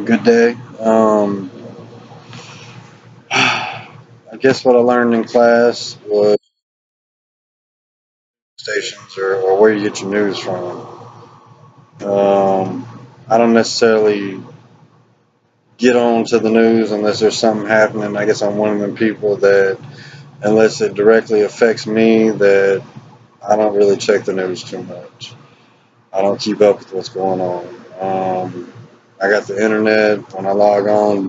Good day. I guess what I learned in class was stations or where you get your news from. I don't necessarily get on to the news unless there's something happening. I guess I'm one of them people that, unless it directly affects me, that I don't really check the news too much. I don't keep up with what's going on. I got the internet. When I log on,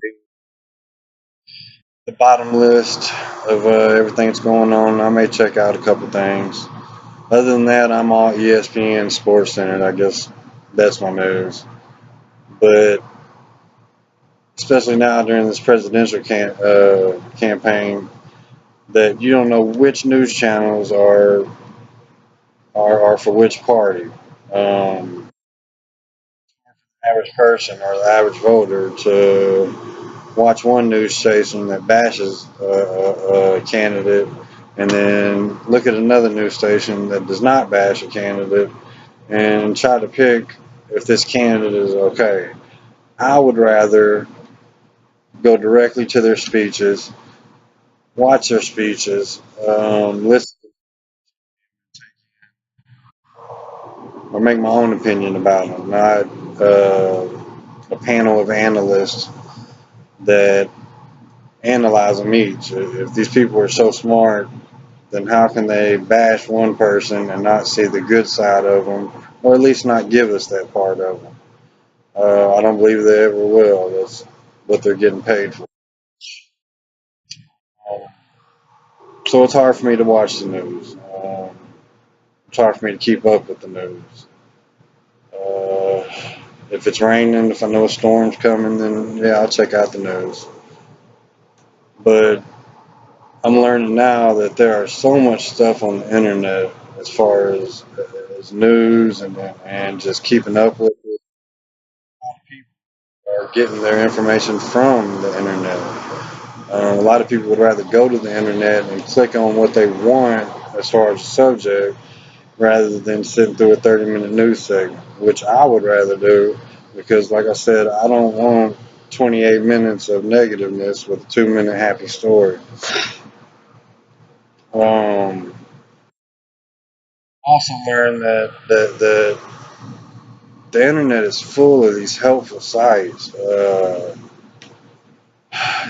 the bottom list of everything that's going on, I may check out a couple things. Other than that, I'm all ESPN Sports Center. I guess that's my news. But especially now during this presidential campaign, that you don't know which news channels are for which party. Um, Average person or the average voter to watch one news station that bashes a candidate, and then look at another news station that does not bash a candidate, and try to pick if this candidate is okay. I would rather go directly to their speeches, watch their speeches, listen, or make my own opinion about them, not a panel of analysts that analyze them each. If these people are so smart, then how can they bash one person and not see the good side of them, or at least not give us that part of them? I don't believe they ever will. That's what they're getting paid for. Um, so it's hard for me to watch the news. It's hard for me to keep up with the news. Uh, if it's raining, if I know a storm's coming, then yeah, I'll check out the news. But I'm learning now that there are so much stuff on the internet as far as news and just keeping up with it. People are getting their information from the internet. A lot of people would rather go to the internet and click on what they want as far as the subject rather than sitting through a 30-minute news segment, which I would rather do because, like I said, I don't want 28 minutes of negativeness with a 2-minute happy story. Um, also learned that the internet is full of these helpful sites.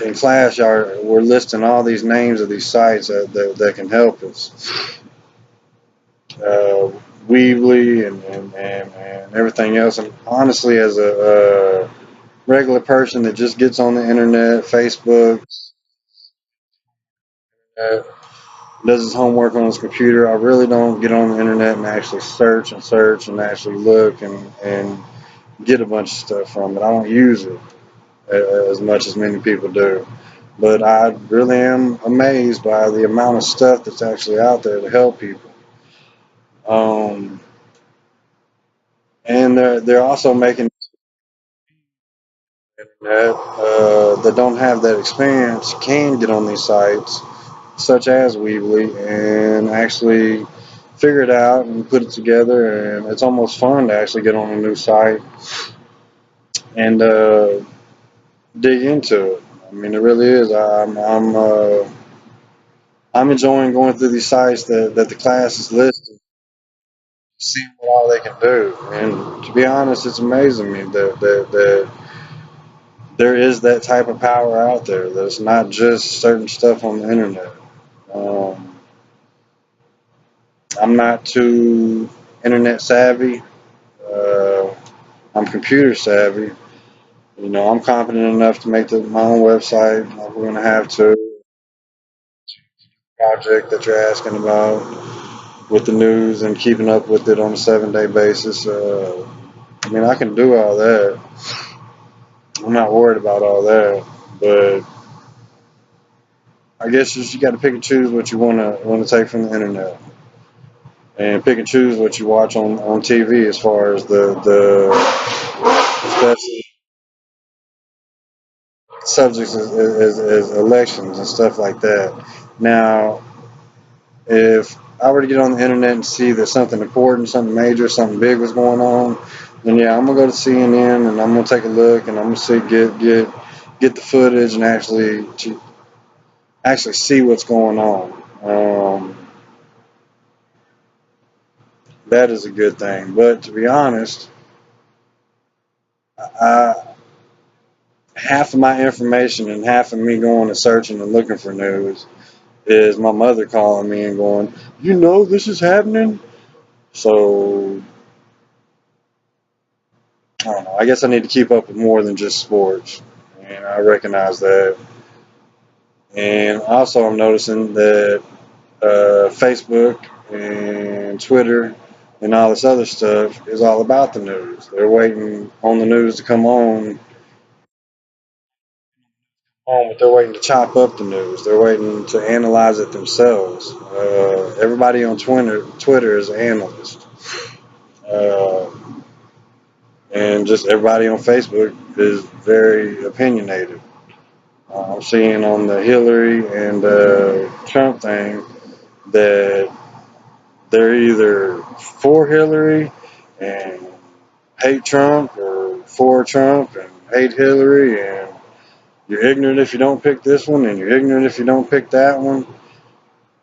In class, y'all, we're listing all these names of these sites that can help us. Uh, Weebly and everything else. And honestly, as a regular person that just gets on the internet, Facebook, uh, does his homework on his computer, I really don't get on the internet and actually search and actually look and get a bunch of stuff from it. I don't use it as much as many people do. But I really am amazed by the amount of stuff that's actually out there to help people. Um, and they're also making that don't have that experience can get on these sites, such as Weebly, and actually figure it out and put it together. And it's almost fun to actually get on a new site and dig into it. I mean, it really is. I'm enjoying going through these sites that the class is listed, seeing what all they can do. And to be honest, it's amazing me that there is that type of power out there. That it's not just certain stuff on the internet. Um, I'm not too internet savvy. Uh, I'm computer savvy. You know, I'm confident enough to make my own website. Like we're going to have to project that you're asking about with the news and keeping up with it on a 7-day basis. I mean, I can do all that. I'm not worried about all that, but I guess you got to pick and choose what you want to take from the internet, and pick and choose what you watch on TV as far as the especially subjects as elections and stuff like that. Now, if I were to get on the internet and see that something important, something major, something big was going on, And yeah, I'm gonna go to CNN and I'm gonna take a look and I'm gonna see get the footage and actually see what's going on. That is a good thing. But to be honest, I, half of my information and half of me going and searching and looking for news is my mother calling me and going, you know, this is happening. So I don't know. I guess I need to keep up with more than just sports, and I recognize that. And also, I'm noticing that Facebook and Twitter and all this other stuff is all about the news. They're waiting on the news to come on, but they're waiting to chop up the news. They're waiting to analyze it themselves. Everybody on Twitter is an analyst, uh, and just everybody on Facebook is very opinionated. I'm seeing on the Hillary and Trump thing that they're either for Hillary and hate Trump or for Trump and hate Hillary, and you're ignorant if you don't pick this one and you're ignorant if you don't pick that one.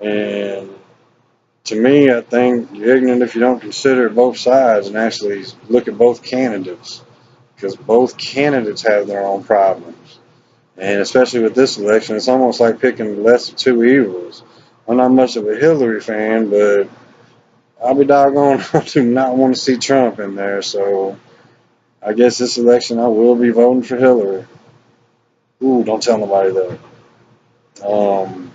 And to me, I think you're ignorant if you don't consider both sides and actually look at both candidates, because both candidates have their own problems. And especially with this election, it's almost like picking the less of two evils. I'm not much of a Hillary fan, but I'll be doggone, I do not want to see Trump in there. So I guess this election I will be voting for Hillary. Ooh, don't tell nobody that. Um,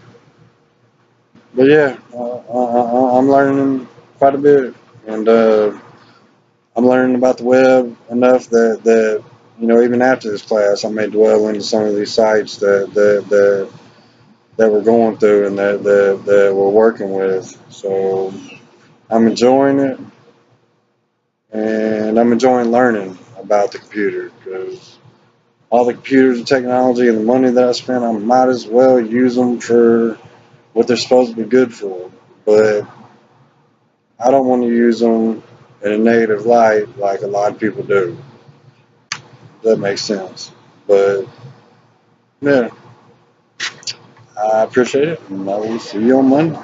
but yeah, I'm learning quite a bit, and I'm learning about the web enough that even after this class, I may dwell into some of these sites that we're going through and that we're working with. So I'm enjoying it, and I'm enjoying learning about the computer, because all the computers and technology and the money that I spent, I might as well use them for what they're supposed to be good for. But I don't want to use them in a negative light like a lot of people do. That makes sense. But yeah, I appreciate it, and I will see you on Monday.